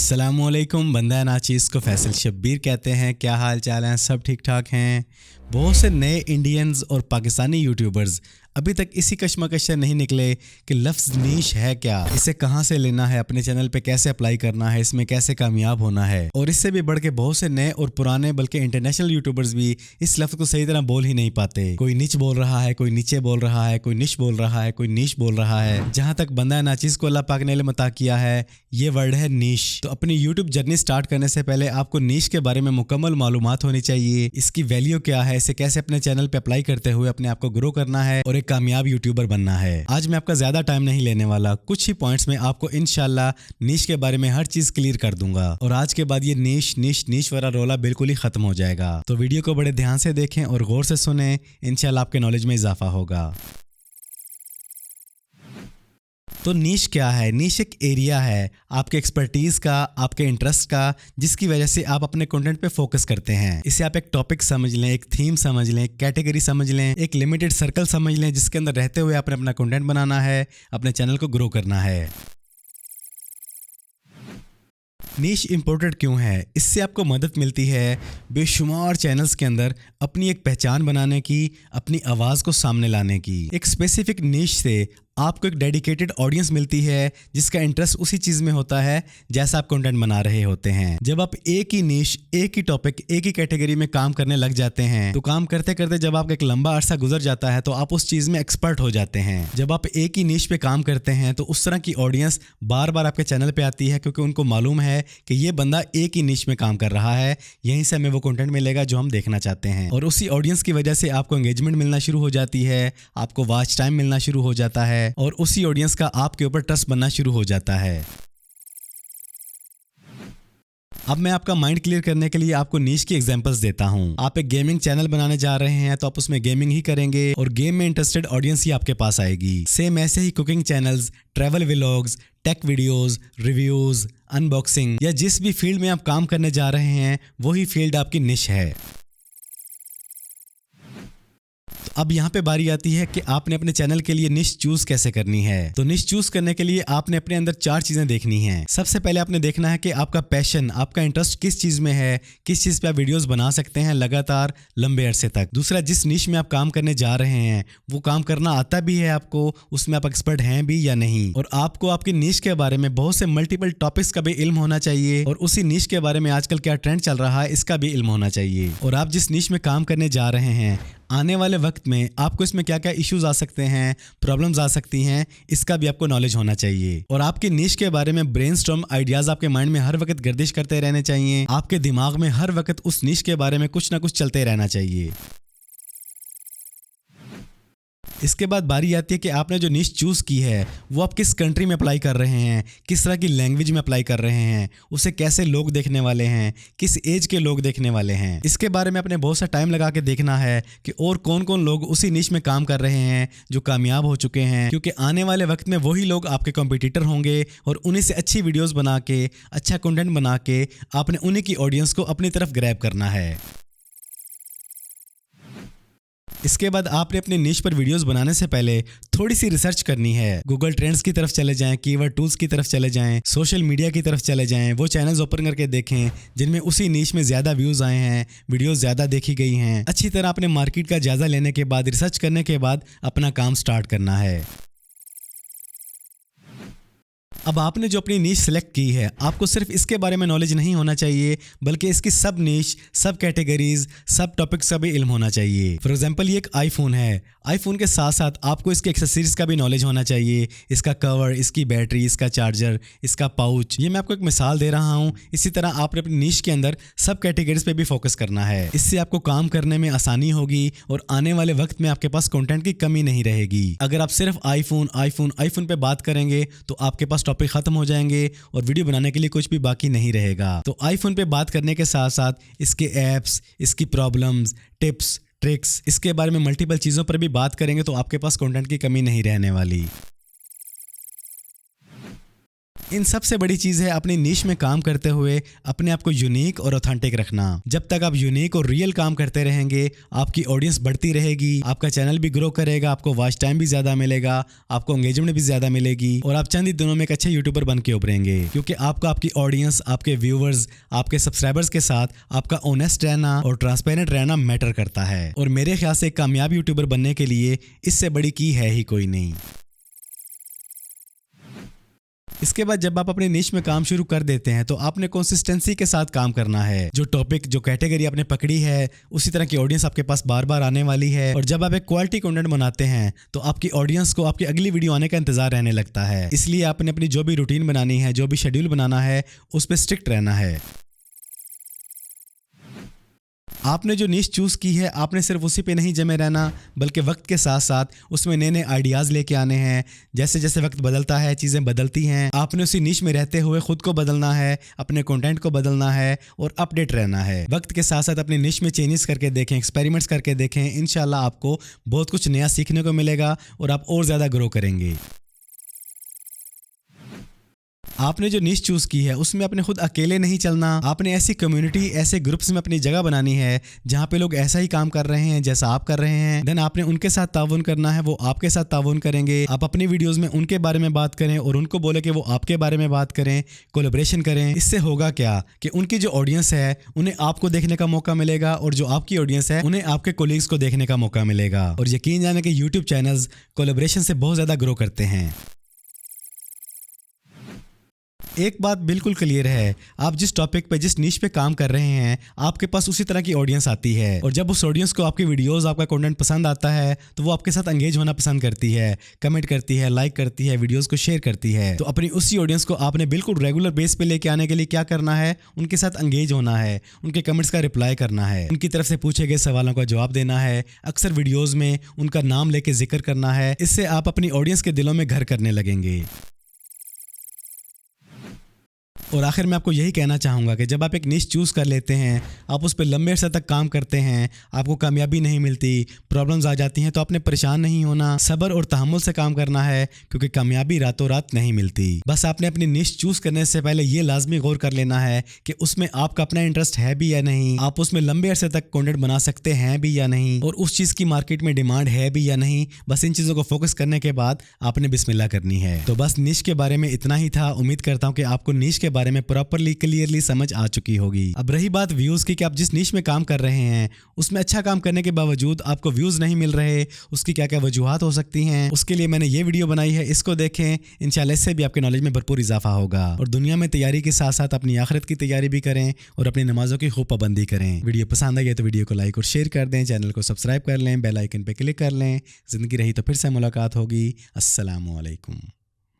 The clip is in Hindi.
अस्सलामुअलैकुम, बंदा नाचीज़ को फैसल शब्बीर कहते हैं। क्या हाल चाल हैं? सब ठीक ठाक हैं। बहुत से नए इंडियंस और पाकिस्तानी यूट्यूबर्स अभी तक इसी कश्मकश से नहीं निकले कि लफ्ज़ नीश है क्या, इसे कहाँ से लेना है, अपने चैनल पे कैसे अप्लाई करना है, इसमें कैसे कामयाब होना है। और इससे भी बढ़ के बहुत से नए और पुराने बल्कि इंटरनेशनल यूट्यूबर्स भी इस लफ्ज़ को सही तरह बोल ही नहीं पाते। कोई निच बोल रहा है, कोई नीचे बोल रहा है, कोई निश बोल रहा है, कोई नीश बोल रहा है। जहाँ तक बंदा नाचीज़ को अल्लाह पाक ने मता किया है, ये वर्ड है नीश। तो अपनी यूट्यूब जर्नी स्टार्ट करने से पहले आपको नीश के बारे में मुकम्मल मालूमात होनी चाहिए। इसकी वैल्यू क्या है, इसे कैसे अपने चैनल पे अप्लाई करते हुए अपने आप को ग्रो करना है और एक कामयाब यूट्यूबर बनना है। आज मैं आपका ज्यादा टाइम नहीं लेने वाला, कुछ ही पॉइंट्स में आपको इंशाल्लाह नीश के बारे में हर चीज क्लियर कर दूंगा और आज के बाद ये नीश नीश नीश वाला रोला बिल्कुल ही खत्म हो जाएगा। तो वीडियो को बड़े ध्यान से देखें और गौर से सुने, इंशाल्लाह आपके नॉलेज में इजाफा होगा। तो नीश क्या है? नीश एक एरिया है आपके एक्सपर्टीज़ का, आपके इंटरेस्ट का, जिसकी वजह से आप अपने कंटेंट पे फोकस करते हैं। इसे आप एक टॉपिक समझ लें, एक थीम समझ लें, एक कैटेगरी समझ लें, एक लिमिटेड सर्कल समझ लें, जिसके अंदर रहते हुए आपने अपना कंटेंट बनाना है, अपने चैनल को ग्रो करना है। नीश इम्पोर्टेंट क्यों है? इससे आपको मदद मिलती है बेशुमार चैनल्स के अंदर अपनी एक पहचान बनाने की, अपनी आवाज़ को सामने लाने की। एक स्पेसिफिक नीश से आपको एक डेडिकेटेड ऑडियंस मिलती है जिसका इंटरेस्ट उसी चीज़ में होता है जैसा आप कंटेंट बना रहे होते हैं। जब आप एक ही नीश, एक ही टॉपिक, एक ही कैटेगरी में काम करने लग जाते हैं तो काम करते करते जब आपका एक लंबा अरसा गुजर जाता है तो आप उस चीज़ में एक्सपर्ट हो जाते हैं। जब आप एक ही नीश पे काम करते हैं तो उस तरह की ऑडियंस बार बार आपके चैनल पे आती है, क्योंकि उनको मालूम है कि ये बंदा एक ही नीश में काम कर रहा है, यहीं से हमें वो कंटेंट मिलेगा जो हम देखना चाहते हैं। और उसी ऑडियंस की वजह से आपको एंगेजमेंट मिलना शुरू हो जाती है, आपको वॉच टाइम मिलना शुरू हो जाता है और उसी ऑडियंस का आपके ऊपर ट्रस्ट बनना शुरू हो जाता है। अब मैं आपका माइंड क्लियर करने के लिए आपको नीश की एग्जांपल्स देता हूं। आप एक गेमिंग चैनल बनाने जा रहे हैं तो आप उसमें गेमिंग ही करेंगे और गेम में इंटरेस्टेड ऑडियंस ही आपके पास आएगी। सेम ऐसे ही cooking channels, travel vlogs, tech videos, reviews, unboxing या जिस भी फील्ड में आप काम करने जा रहे हैं वही फील्ड आपकी निश है। अब यहाँ पे बारी आती है कि आपने अपने चैनल के लिए निश चूज कैसे करनी है। तो निश चूज करने के लिए आपने अपने अंदर 4 चीजें देखनी हैं। सबसे पहले आपने देखना है कि आपका पैशन, आपका इंटरेस्ट किस चीज में है, किस चीज पे आप वीडियोस बना सकते हैं लगातार लंबे अरसे तक। दूसरा, जिस निश में आप काम करने जा रहे हैं वो काम करना आता भी है आपको, उसमें आप एक्सपर्ट हैं भी या नहीं। और आपको आपकी निश के बारे में बहुत से मल्टीपल टॉपिक्स का भी इल्म होना चाहिए और उसी निश के बारे में आजकल क्या ट्रेंड चल रहा है इसका भी इल्म होना चाहिए। और आप जिस निश में काम करने जा रहे हैं आने वाले वक्त में आपको इसमें क्या क्या इश्यूज आ सकते हैं, प्रॉब्लम्स आ सकती हैं, इसका भी आपको नॉलेज होना चाहिए। और आपकी निश के बारे में ब्रेनस्टॉर्म आइडियाज आपके माइंड में हर वक्त गर्दिश करते रहने चाहिए। आपके दिमाग में हर वक्त उस निश के बारे में कुछ ना कुछ चलते रहना चाहिए। इसके बाद बारी आती है कि आपने जो निश चूज की है वो आप किस कंट्री में अप्लाई कर रहे हैं, किस तरह की लैंग्वेज में अप्लाई कर रहे हैं, उसे कैसे लोग देखने वाले हैं, किस एज के लोग देखने वाले हैं। इसके बारे में अपने बहुत सा टाइम लगा के देखना है कि और कौन कौन लोग उसी निश में काम कर रहे हैं जो कामयाब हो चुके हैं, क्योंकि आने वाले वक्त में वही लोग आपके कॉम्पिटिटर होंगे और उन्हीं से अच्छी वीडियोज बना के, अच्छा कंटेंट बना के आपने उन्हीं की ऑडियंस को अपनी तरफ ग्रैब करना है। इसके बाद आपने अपने निश पर वीडियोस बनाने से पहले थोड़ी सी रिसर्च करनी है। गूगल ट्रेंड्स की तरफ चले जाएं, कीवर्ड टूल्स की तरफ चले जाएं, सोशल मीडिया की तरफ चले जाएं, वो चैनल्स ओपन करके देखें जिनमें उसी निश में ज़्यादा व्यूज़ आए हैं, वीडियोस ज़्यादा देखी गई हैं। अच्छी तरह अपने मार्केट का जायज़ा लेने के बाद, रिसर्च करने के बाद अपना काम स्टार्ट करना है। अब आपने जो अपनी नीश सेलेक्ट की है आपको सिर्फ इसके बारे में नॉलेज नहीं होना चाहिए बल्कि इसकी सब नीश, सब कैटेगरीज, सब टॉपिक्स का भी इल्म होना चाहिए। फॉर एग्जांपल ये एक आईफोन है, आईफोन के साथ साथ आपको इसके एक्सेसरीज का भी नॉलेज होना चाहिए, इसका कवर, इसकी बैटरी, इसका चार्जर, इसका पाउच। ये मैं आपको एक मिसाल दे रहा हूँ। इसी तरह आपने अपनी नीश के अंदर सब कैटेगरीज पे भी फोकस करना है। इससे आपको काम करने में आसानी होगी और आने वाले वक्त में आपके पास कंटेंट की कमी नहीं रहेगी। अगर आप सिर्फ आईफोन आईफोन आईफोन पे बात करेंगे तो आपके पास टॉपिक खत्म हो जाएंगे और वीडियो बनाने के लिए कुछ भी बाकी नहीं रहेगा। तो आईफोन पे बात करने के साथ साथ इसके ऐप्स, इसकी प्रॉब्लम्स, टिप्स, ट्रिक्स, इसके बारे में मल्टीपल चीज़ों पर भी बात करेंगे तो आपके पास कंटेंट की कमी नहीं रहने वाली। इन सबसे बड़ी चीज़ है अपनी नीश में काम करते हुए अपने आप को यूनिक और ऑथेंटिक रखना। जब तक आप यूनिक और रियल काम करते रहेंगे, आपकी ऑडियंस बढ़ती रहेगी, आपका चैनल भी ग्रो करेगा, आपको वॉच टाइम भी ज़्यादा मिलेगा, आपको एंगेजमेंट भी ज़्यादा मिलेगी और आप चंद ही दिनों में एक अच्छे यूट्यूबर बन के उभरेंगे। क्योंकि आपको आपकी ऑडियंस, आपके व्यूवर्स, आपके सब्सक्राइबर्स के साथ आपका ऑनेस्ट रहना और ट्रांसपेरेंट रहना मैटर करता है। और मेरे ख्याल से एक कामयाब यूट्यूबर बनने के लिए इससे बड़ी की है ही कोई नहीं। इसके बाद जब आप अपने निश में काम शुरू कर देते हैं तो आपने कंसिस्टेंसी के साथ काम करना है। जो टॉपिक, जो कैटेगरी आपने पकड़ी है, उसी तरह की ऑडियंस आपके पास बार बार आने वाली है। और जब आप एक क्वालिटी कंटेंट बनाते हैं तो आपकी ऑडियंस को आपकी अगली वीडियो आने का इंतजार रहने लगता है। इसलिए आपने अपनी जो भी रूटीन बनानी है, जो भी शेड्यूल बनाना है, उस पर स्ट्रिक्ट रहना है। आपने जो नीश चूज़ की है, आपने सिर्फ उसी पे नहीं जमे रहना, बल्कि वक्त के साथ साथ उसमें नए नए आइडियाज़ लेके आने हैं। जैसे जैसे वक्त बदलता है, चीज़ें बदलती हैं, आपने उसी नीश में रहते हुए खुद को बदलना है, अपने कंटेंट को बदलना है और अपडेट रहना है। वक्त के साथ साथ अपने नीश में चेंजेस करके देखें, एक्सपेरिमेंट्स करके देखें। इंशाल्लाह आपको बहुत कुछ नया सीखने को मिलेगा और आप और ज़्यादा ग्रो करेंगे। आपने जो नीश चूज़ की है उसमें अपने खुद अकेले नहीं चलना। आपने ऐसी कम्युनिटी, ऐसे ग्रुप्स में अपनी जगह बनानी है जहाँ पे लोग ऐसा ही काम कर रहे हैं जैसा आप कर रहे हैं। देन आपने उनके साथ ताउन करना है, वो आपके साथ ताउन करेंगे। आप अपनी वीडियोस में उनके बारे में बात करें और उनको बोले कि वो आपके बारे में बात करें, कोलैबोरेशन करें। इससे होगा क्या कि उनकी जो ऑडियंस है उन्हें आपको देखने का मौका मिलेगा और जो आपकी ऑडियंस है उन्हें आपके कोलीग्स को देखने का मौका मिलेगा। और यकीन जाने कि यूट्यूब चैनल्स कोलैबोरेशन से बहुत ज़्यादा ग्रो करते हैं। एक बात बिल्कुल क्लियर है, आप जिस टॉपिक पे, जिस नीश पे काम कर रहे हैं, आपके पास उसी तरह की ऑडियंस आती है। और जब उस ऑडियंस को आपकी वीडियोस, आपका कंटेंट पसंद आता है तो वो आपके साथ एंगेज होना पसंद करती है, कमेंट करती है, लाइक करती है, वीडियोस को शेयर करती है। तो अपनी उसी ऑडियंस को आपने बिल्कुल रेगुलर बेस पे लेके आने के लिए क्या करना है, उनके साथ एंगेज होना है, उनके कमेंट्स का रिप्लाई करना है, उनकी तरफ से पूछे गए सवालों का जवाब देना है, अक्सर वीडियोज़ में उनका नाम लेके जिक्र करना है। इससे आप अपनी ऑडियंस के दिलों में घर करने लगेंगे। और आखिर में आपको यही कहना चाहूँगा कि जब आप एक निश चूज़ कर लेते हैं, आप उस पर लंबे अरसे तक काम करते हैं, आपको कामयाबी नहीं मिलती, प्रॉब्लम्स आ जाती हैं, तो आपने परेशान नहीं होना, सब्र और तहम्मुल से काम करना है, क्योंकि कामयाबी रातों रात नहीं मिलती। बस आपने अपनी निश चूज़ करने से पहले ये लाजमी गौर कर लेना है कि उसमें आपका अपना इंटरेस्ट है भी या नहीं, आप उसमें लंबे अरसे तक कंटेंट बना सकते हैं भी या नहीं, और उस चीज़ की मार्केट में डिमांड है भी या नहीं। बस इन चीज़ों को फोकस करने के बाद आपने बिस्मिल्लाह करनी है। तो बस निश के बारे में इतना ही था। उम्मीद करता हूँ कि आपको निश के बारे में प्रॉपरली, क्लियरली समझ आ चुकी होगी। अब रही बात व्यूज की कि आप जिस निश में काम कर रहे हैं उसमें अच्छा काम करने के बावजूद आपको व्यूज नहीं मिल रहे, उसकी क्या क्या वजूहात हो सकती हैं, उसके लिए मैंने ये वीडियो बनाई है, इसको देखें। इंशाल्लाह इससे भी आपके नॉलेज में भरपूर इजाफा होगा। और दुनिया में तैयारी के साथ साथ अपनी आखिरत की तैयारी भी करें और अपनी नमाजों की खूब पाबंदी करें। वीडियो पसंद आई है तो वीडियो को लाइक और शेयर कर दें, चैनल को सब्सक्राइब कर लें, बेल आइकन पे क्लिक कर लें। जिंदगी रही तो फिर से मुलाकात होगी। अस्सलामु अलैकुम।